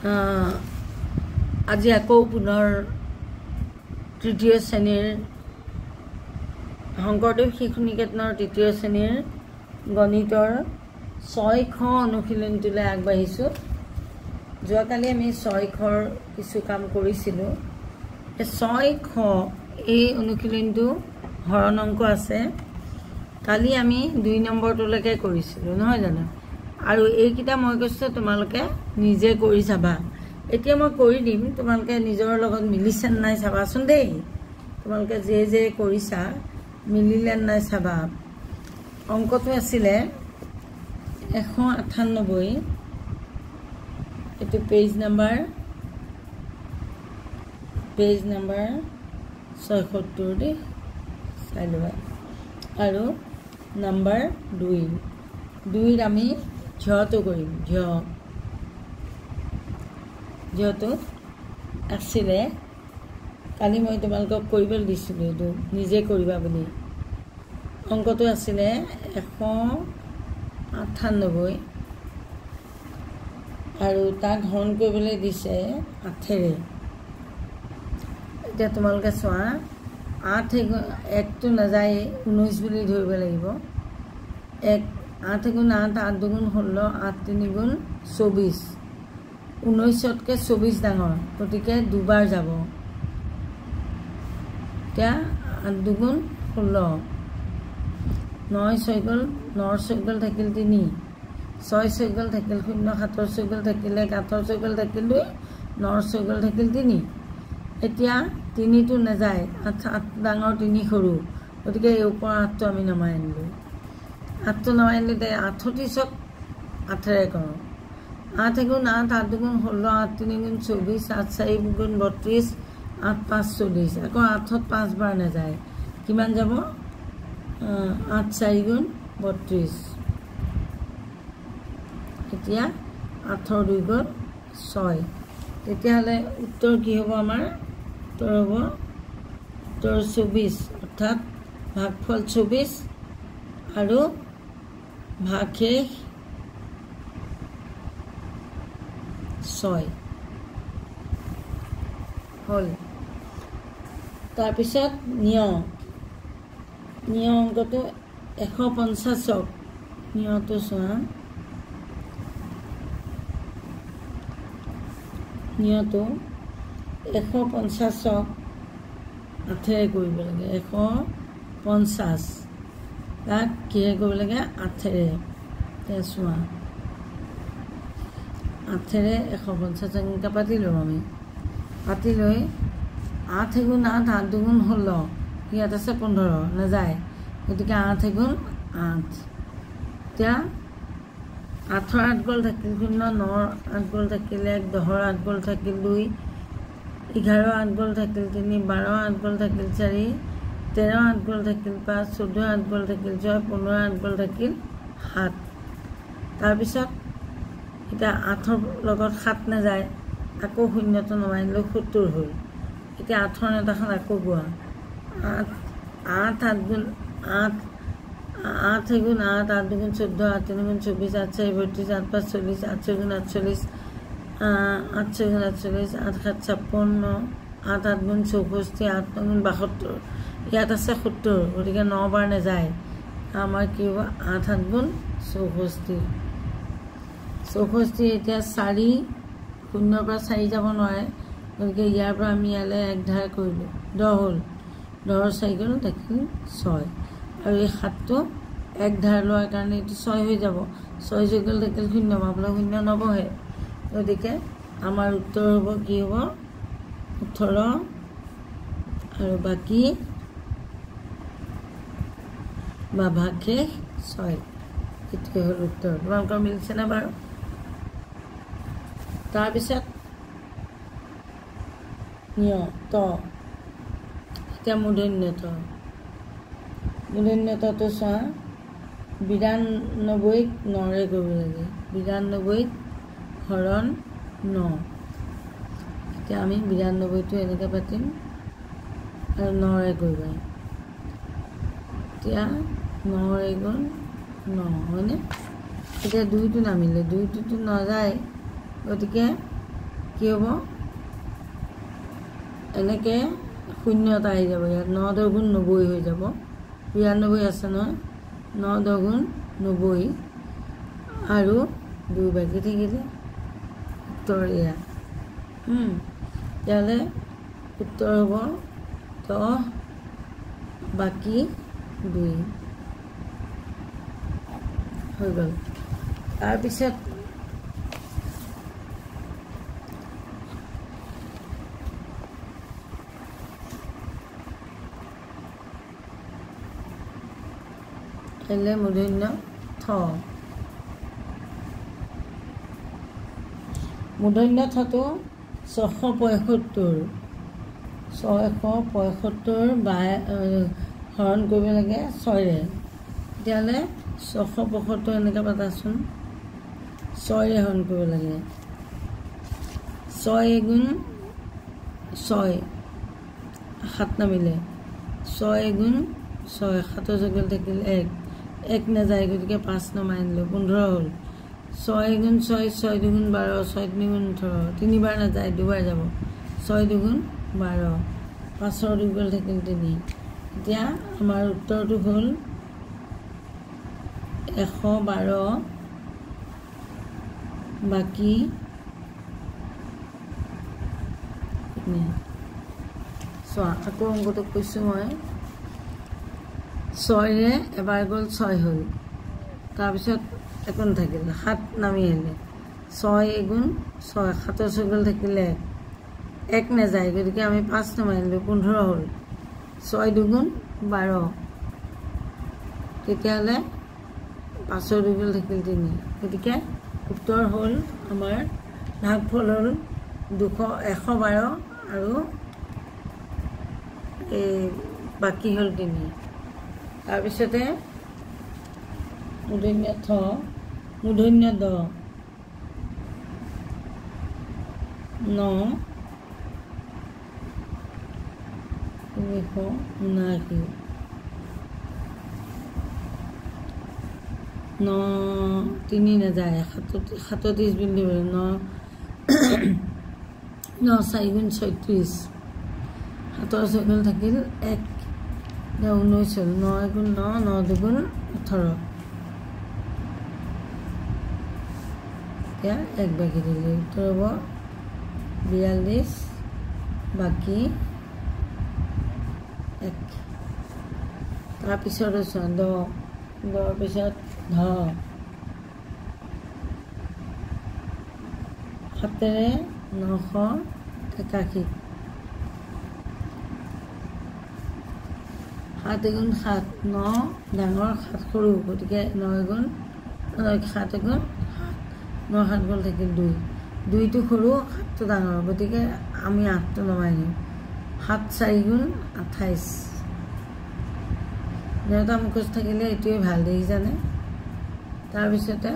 আজি আকৌ পুনৰ তৃতীয় শ্ৰেণীৰ শংকৰদেৱ শিশু নিকেতনৰ তৃতীয় শ্ৰেণীৰ গণিতৰ 6 খ অনুশীলনটোলৈ আগবাঢ়িছোঁ। যোৱাকালি আমি 6 খৰ কিছু কাম কৰিছিলোঁ। এই 6 খ এই অনুশীলনটো হৰণ অংক আছে। কালি আমি 2 নম্বৰটোলৈকে কৰিছিলোঁ নহয় জানো, আৰু এইকেইটা মই কৈছোঁ তোমালোকে নিজে কৰি চাবা। এতিয়া মই কৰি দিম, তোমালোকে নিজৰ লগত মিলিছে নাই চাবাচোন দেই। তোমালোকে যে কৰিছা মিলিলে নাই চাবা। অংকটো আছিলে 198, এইটো পেজ নাম্বাৰ 76 দেই, চাই ল'বা। আৰু নাম্বাৰ 2ত আমি ঝটো কৰিম। ঝটো আছিলে কালি মই তোমালোকক কৰিবলৈ দিছিলোঁ, এইটো নিজে কৰিবা বুলি। অংকটো আছিলে 198 আৰু তাক হৰণ কৰিবলৈ দিছে 8ৰে। এতিয়া তোমালোকে চোৱা, 8 1টো নাযায়, 19 বুলি ধৰিব লাগিব। 8 8 × 8 8 × 2 = 16, 8 3 × 24, 19তকৈ 24 ডাঙৰ, গতিকে দুবাৰ যাব। এতিয়া 8 2 × 16, 9 6 গ'ল, 9 6 গ'ল থাকিল 3, 6 6 গ'ল থাকিল 0, 7 6 গ'ল থাকিল 1, 8 6 গ'ল থাকিল 2, 9 6 গ'ল থাকিল 3। এতিয়া 3টো নাযায়, 8 ডাঙৰ 3 সৰু, গতিকে এই ওপৰৰ 8টো আমি নমাই আনিলোঁ। 8টো নমাই আনিলোঁ, 38ক 8ৰে কৰোঁ। 8 × 8 8 2 × 16, 8 3 × 24, 8 4 × 32, 8 5 40। আকৌ 8ত 5 বাৰ নাযায়, কিমান যাব? 8 4 × 32। এতিয়া 8ৰ 2 গ'ল 6। তেতিয়াহ'লে উত্তৰ কি হ'ব? আমাৰ উত্তৰ হ'ব 24, অৰ্থাৎ ভাগফল 24 আৰু ভাগশেষ 6 হ'ল। তাৰপিছত নিয় অংকটো 150ক নিয়টো চোৱা। নিয়টো 150ক 8ৰে কৰিব লাগে। 150 তাক কিহে কৰিব লাগে? 8ৰে। এতিয়া চোৱা, 8ৰে 150 এনেকৈ পাতি লওঁ আমি। পাতি লৈ 8 × 8 8 2 × 16, ইয়াত আছে 15, নাযায়, গতিকে 8 × 8। এতিয়া 8ৰ 8 গ'ল থাকিল 0, 9ৰ 8 গ'ল থাকিল 1, 10ৰ 8 গ'ল থাকিল 2, 11ৰ 8 গ'ল থাকিল 3, 12ৰ 8 গ'ল থাকিল 4, 13ৰ 8 গ'ল থাকিল 5, 14ৰ 8 গ'ল থাকিল 6, 15ৰ 8 গ'ল থাকিল 7। তাৰপিছত এতিয়া 8ৰ লগত 7 নাযায়, আকৌ 0টো নমাই দিলোঁ, 70 হ'ল। এতিয়া 8ৰ নেতাখন আকৌ গোৱা। 8 8 8 × 8 8 × 8 8 2 × 14, 8 3 × 24, 8 4 32, 8 5 40, 8 6 × 48, 8 6 × 48, 8 7 56, 8 8 × 64, 8 9 × 72, ইয়াত আছে 70, গতিকে 9 বাৰ নাযায়। আমাৰ কি হ'ব? 8 7 × 64। 64 এতিয়া 4, 0ৰ পৰা 4 যাব নোৱাৰে, গতিকে ইয়াৰ পৰা আমি ইয়ালৈ 1 ধাৰ কৰিলোঁ, 10 হ'ল। 10ৰ 4 গ'ল থাকিল 6, আৰু এই 7টো 1 ধাৰ লোৱাৰ কাৰণে এইটো 6 হৈ যাব। 6 6 গ'ল থাকিল 0, ভাবলা 0 নবহে, গতিকে আমাৰ উত্তৰ হ'ব কি হ'ব? 18 আৰু বাকী বা ভাগশেষ 6। এইটোৱে হ'ল উত্তৰ। তোমালোকৰ মিলিছেনে বাৰু? তাৰপিছত ত এতিয়া মূৰ্ধন্যটো চোৱা। 92ক 9ৰে কৰিব লাগে। 92 হৰণ 9। এতিয়া আমি 92টো এনেকৈ পাতিম আৰু 9ৰে কৰিবা। এতিয়া 9ৰে গ'ল 9, হয়নে? এতিয়া 2টো নামিলে, 2টোতো নাযায়, গতিকে কি হ'ব এনেকৈ শূন্য এটা আহি যাব ইয়াত 9 10 গুণ 90 হৈ যাব 92 আছে নহয় 9 10 গুণ 90 আৰু 2 বাকী থাকিলে উত্তৰ এয়া তেতিয়াহ'লে উত্তৰ হ'ব 10 বাকী 2 হৈ গ'ল তাৰপিছত এলে মূৰ্ধন্য থ মূৰ্ধন্য থটো 675 হৰণ কৰিব লাগে 6ৰে তেতিয়াহ'লে 675 এনেকৈ পাতাচোন 6ৰে হৰণ কৰিব লাগে 6 গুণ 6 7 নামিলে 6 গুণ 6 7 জগল থাকিল 1 নাযায় গতিকে 5 নমাই আনিলোঁ 15 হ'ল 6 গুণ 6 6 দুগুণ 12 6 তিনি গুণ 18 তিনিবাৰ নাযায় দুবাৰ যাব 6 দুগুণ 12 5ৰ দুগুণ থাকিল 3 এতিয়া আমাৰ উত্তৰটো হ'ল 112 বাকী চোৱা আকৌ অংকটো কৈছোঁ মই 6ৰে এবাৰ গ'ল 6 হ'ল তাৰপিছত একো নাথাকিল 7 নামি আহিলে 6 গুণ 6 7 ছগল থাকিলে 1 নাযায় গতিকে আমি 5 নমাই আনিলোঁ 15 হ'ল 6 দুগুণ 12 তেতিয়াহ'লে 5ৰ দুগুণ থাকিল 3 গতিকে উত্তৰ হ'ল আমাৰ ভাগফল হ'ল 112 আৰু এই বাকী হ'ল 3 তাৰপিছতে মূৰ্ধন্য থ মূৰ্ধন্য দ 9 379 9 3 নাযায় 37 বিন্দু 9 4 গুণ 36 7 ছগল থাকিল 1 19 হ'ল 9 গুণ 9 9 দুগুণ 18 এতিয়া 1 বাকী দিলে উত্তৰ হ'ব 42 বাকী 1 তাৰপিছত আছে 10 পিছত ধ 7ৰে 981 7 গুণ 7 9 ডাঙৰ 7 সৰু গতিকে 9 গুণ 7 গুণ 9 7 গ'ল থাকিল 2 2টো সৰু 7টো ডাঙৰ গতিকে আমি 8টো নমাই নিওঁ 7 4 গুণ 28 যেটা মুখজ থাকিলে এইটোৱে ভাল দেখিছানে তাৰপিছতে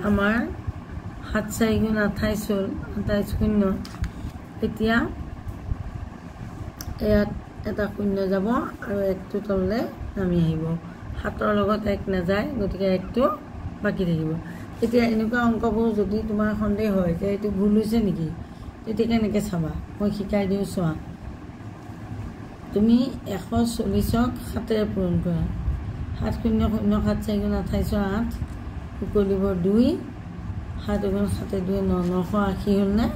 আমাৰ 7 4 গুণ 28 হ'ল 28 শূন্য এতিয়া ইয়াত এটা শূন্য যাব আৰু 1টো তললে নামি আহিব 7ৰ লগত 1 নাযায় গতিকে 1টো বাকি থাকিব এতিয়া এনেকুৱা অংকবোৰ যদি তোমাৰ সন্দেহ হয় যে এইটো ভুল হৈছে নেকি তেতিয়া কেনেকৈ চাবা মই শিকাই দিওঁ চোৱা তুমি 140ক 7ৰে পূৰণ কৰা 7 0 0 7 4 গুণ 28 8 উকলিব 2 7 গুণ 7 2 9 980 হ'ল নে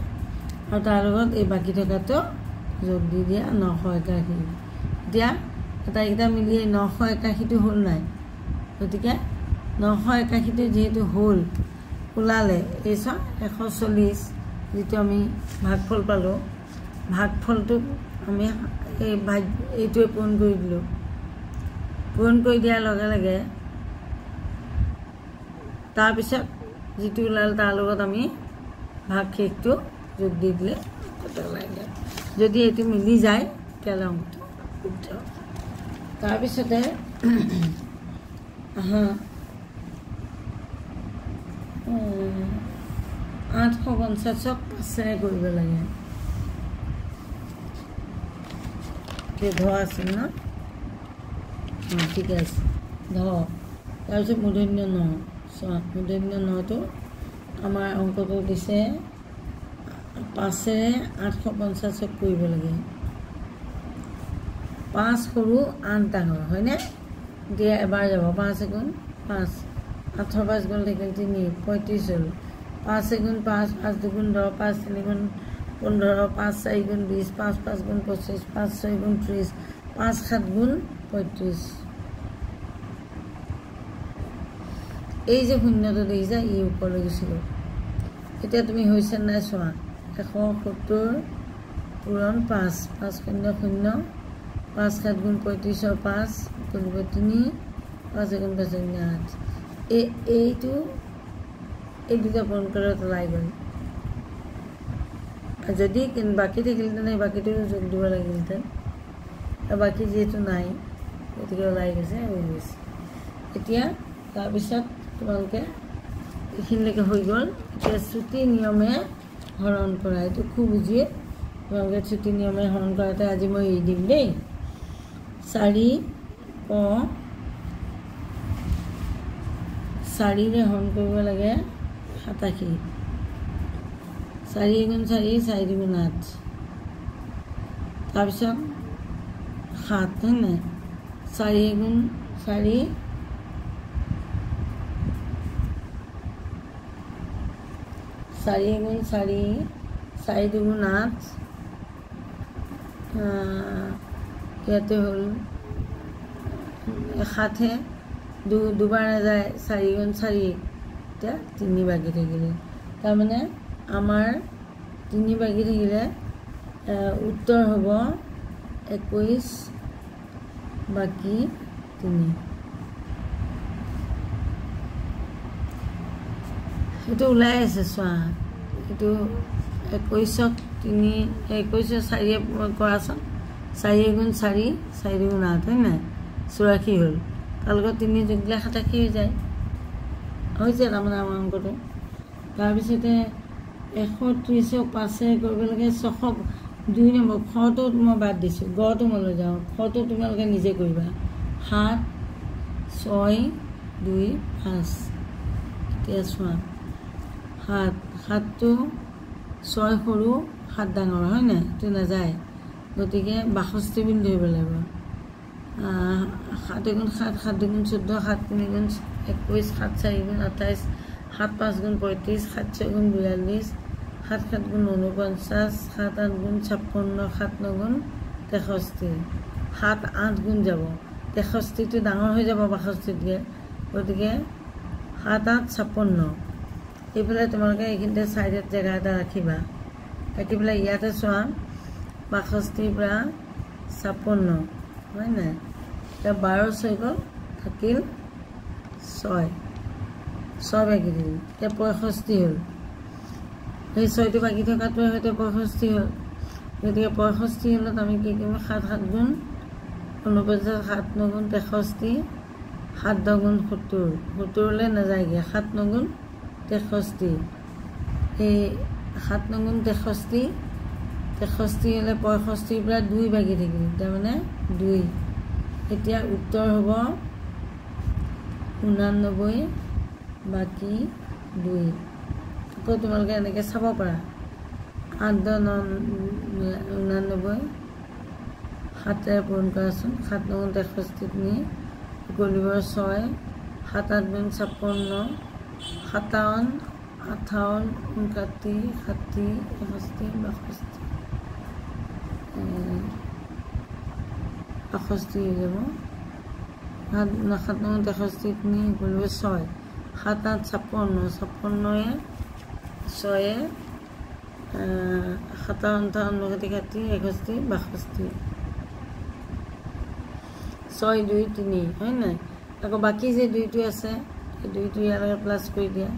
আৰু তাৰ লগত এই বাকি থকাটো যোগ দি দিয়া 981 এতিয়া এটাইকেইটা মিলি 981টো হ'ল নাই গতিকে 981টো যেহেতু হ'ল ওলালে এই 140 যেটো আমি ভাগফল পালো ভাগফলটো আমি এই এইটোৱে পূৰণ কৰি দিলোঁ পূৰণ কৰি দিয়াৰ লগে লগে তাৰপিছত যেটো ওলাল তাৰ লগত আমি ভাগ শেষটো যোগ দি দিলে কত লাগে যদি এটো মিলি যায় তেতিয়াহ'লে অংকটো শুদ্ধ তাৰপিছতে 850ক 5ৰে কৰিব লাগে ধ আছিল ন ঠিক আছে ধ তাৰপিছত মূৰ্ধন্য 9 মূৰ্ধন্য 9টো আমাৰ অংকটো দিছে 5ৰে 850ক কৰিব লাগে 5 সৰু 8 ডাঙৰ হয়নে এতিয়া এবাৰ যাব 5 × 5 8 5 গ'ল থাকিল 3 35 হ'ল 5 × 5 5 2 × 10 5 3 × 15 5 4 × 20 5 5 × 25 5 6 × 30 5 7 × 35 এই যে শূন্যটো দেখিছা ই ওপৰলৈ গুচি গ'ল এতিয়া তুমি হৈছে নাই চোৱা 170 পূৰণ 5 5 0 0 5 7 × 35 5 কৰিব 3 5 × 5 8 এইটো এই দুটা পূৰণ কৰাত ওলাই গ'ল যদি বাকী থাকিলহেঁতেন এই বাকীটো যোগ দিব লাগিলহেঁতেন বাকী যিহেতু নাই গতিকে ওলাই গৈছে হৈ গৈছে এতিয়া তাৰপিছত তোমালোকে এইখিনিলৈকে হৈ গ'ল এতিয়া চুটি নিয়মে হৰণ কৰা এইটো খুব বুজিয়ে তোমালোকে চুটি নিয়মে হৰণ কৰাতে আজি মই এৰি দিম দেই 4ৰে হৰণ কৰিব লাগে 87 4 × 4 4 × 8 তাৰপিছত 7 হয় নাই 4 × 4 4 × 4 4 2 × 8 ইয়াতে হ'ল 7হে দুবাৰ নাযায় 4 × 4 এতিয়া 3 বাকী থাকিলে তাৰমানে আমাৰ 3 বাকী থাকিলে উত্তৰ হ'ব 21 বাকী 3 এইটো ওলাই আছে চোৱা এইটো 21ক 3 21 4 কৰাচোন 4 × 4 4 × 8 হয় নাই 84 হ'ল তাৰ লগত 3 যোগ দিলে 87 হৈ যায় হৈছে তাৰমানে আমাৰ অংকটো তাৰপিছতে 130ক 5ৰে কৰিব লাগে 602 নম্বৰ খটো মই বাদ দিছোঁ গটো মই লৈ যাওঁ খটো তোমালোকে নিজে কৰিবা 7 6 2 5 এতিয়া চোৱা 7টো 6 সৰু 7 ডাঙৰ হয় নাই এইটো নাযায় গতিকে 62 বুলি ধৰিব লাগিব 7 × 7 7 2 × 14 7 3 × 21 7 4 × 28 7 5 × 35 7 6 × 42 7 7 × 49 7 8 × 56 7 9 × 63 7 8 গুণ যাব 63টো ডাঙৰ হৈ যাব 62তকৈ গতিকে 7 8 56 এইফালে তোমালোকে এইখিনিতে চাইডত জেগা এটা ৰাখিবা ৰাখি পেলাই ইয়াতে চোৱা 62 পৰা 56 হয় নাই এতিয়া 12 6 গ'ল থাকিল 6 বাকী দিল এতিয়া 65 হ'ল সেই 6টো বাকী থকাটোৱে হয়তো 65 হ'ল গতিকে 65 হ'লত আমি কি কৰিম 7 7 গুণ 49 7 9 গুণ 63 7 10 গুণ 70 70লৈ নাযায়গৈ 7 9 গুণ 63 এই 7 9 গুণ 63 হ'লে 65 পৰা 2 বাকী থাকিল তাৰমানে 2 এতিয়া উত্তৰ হ'ব 89 বাকী 2 আকৌ তোমালোকে এনেকৈ চাব পাৰা 8 10 89 7ৰে পূৰণ কৰাচোন 7 9 গুণ 63 নি গলিবৰ 6 7 8 গুণ 56 57 58 59 60 61 62 হৈ যাব 7 9 63 নি গলিবৰ 6 7 8 56 56য়ে 6য়ে 57 58 60 61 6 2 3 হয় নাই আকৌ বাকী যে 2টো আছে এই 2টো ইয়াৰ লগত প্লাছ কৰি দিয়া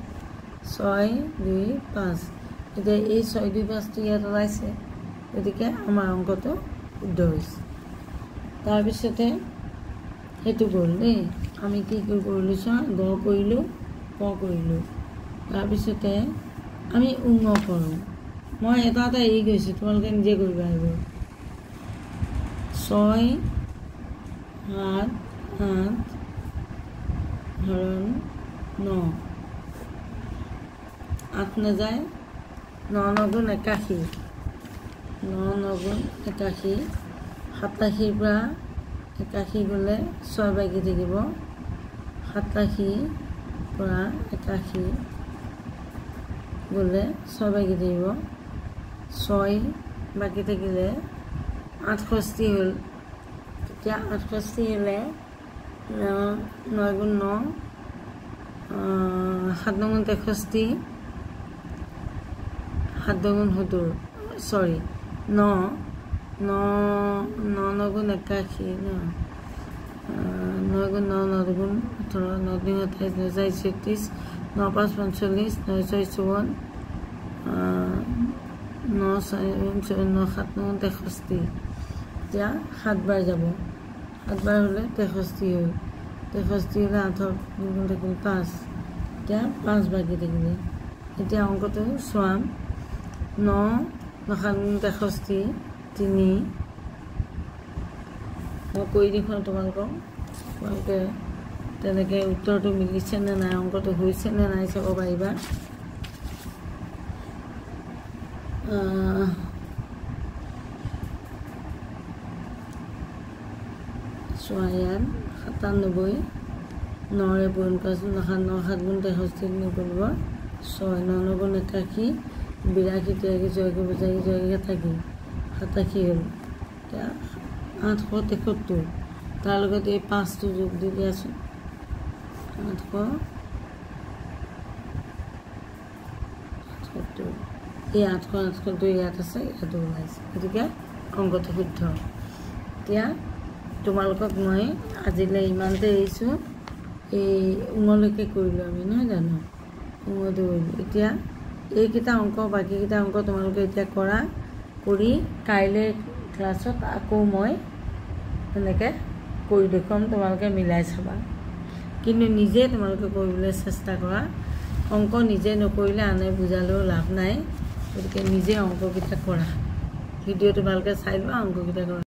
6 2 5 এতিয়া এই 6 2 5টো ইয়াত ওলাইছে গতিকে আমাৰ অংকটো শুদ্ধ হৈছে তাৰপিছতে সেইটো গ'ল দেই আমি কি কৰিলোঁ চোৱা গ কৰিলোঁ ক কৰিলোঁ তাৰপিছতে আমি উঙ কৰোঁ মই এটা এটা এৰি গৈছোঁ তোমালোকে নিজে কৰিবা এইবোৰ 6 7 8 হৰণ 9 8 নাযায় 9 9 81 9 9 81 87 পৰা 81 গ'লে 6 বাকি থাকিব 87 পৰা 81 গ'লে 6 বাকি থাকিব 6 বাকি থাকিলে 68 হ'ল তেতিয়া 68 হ'লে 9 গুণ 9 7 গুণ 63 7 গুণ 70 সরি 9 গুণ 81 9 গুণ 9 9 গুণ 18 9 গুণ 28 9 36 9 5 45 9 6 54 9 7 গুণ 63 এতিয়া 7 বাৰ যাব 7 বাৰ হ'লে 63 হ'ল 63 হ'লে 8 গুণ থাকিল 5 এতিয়া 5 বাকি থাকিলে এতিয়া অংকটো চোৱাম 9 7 গুণ 63 3 মই কৈ দেখুৱাম তোমালোকে তেনেকৈ উত্তৰটো মিলিছে নে নাই অংকটো হৈছে নে নাই চাব পাৰিবা চোৱা ইয়াত 97 9ৰে পূৰণ কৰাচোন 9 7 গুণ 63 কৰিব 6 9 গুণ 81 82 83 84 87 হ'ল এতিয়া 873 তাৰ লগত এই 5টো যোগ দি দিয়াচোন 870 এই 872 ইয়াত আছে ইয়াতো ওলাইছে গতিকে অংকটো শুদ্ধ এতিয়া তোমালোকক মই আজিলৈ ইমানতে এৰিছোঁ এই উঙলৈকে কৰিলোঁ আমি নহয় জানো উঙতে কৰিলোঁ এতিয়া এইকেইটা অংক বাকীকেইটা অংক তোমালোকে এতিয়া কৰা কৰি কাইলৈ ক্লাছত আকৌ মই এনেকৈ কৰি দেখুৱাম তোমালোকে মিলাই চাবা কিন্তু নিজে তোমালোকে কৰিবলৈ চেষ্টা কৰা অংক নিজে নকৰিলে আনে বুজালেও লাভ নাই গতিকে নিজে অংককেইটা কৰা ভিডিঅ'টো ভালকৈ চাই লোৱা অংককেইটা কৰা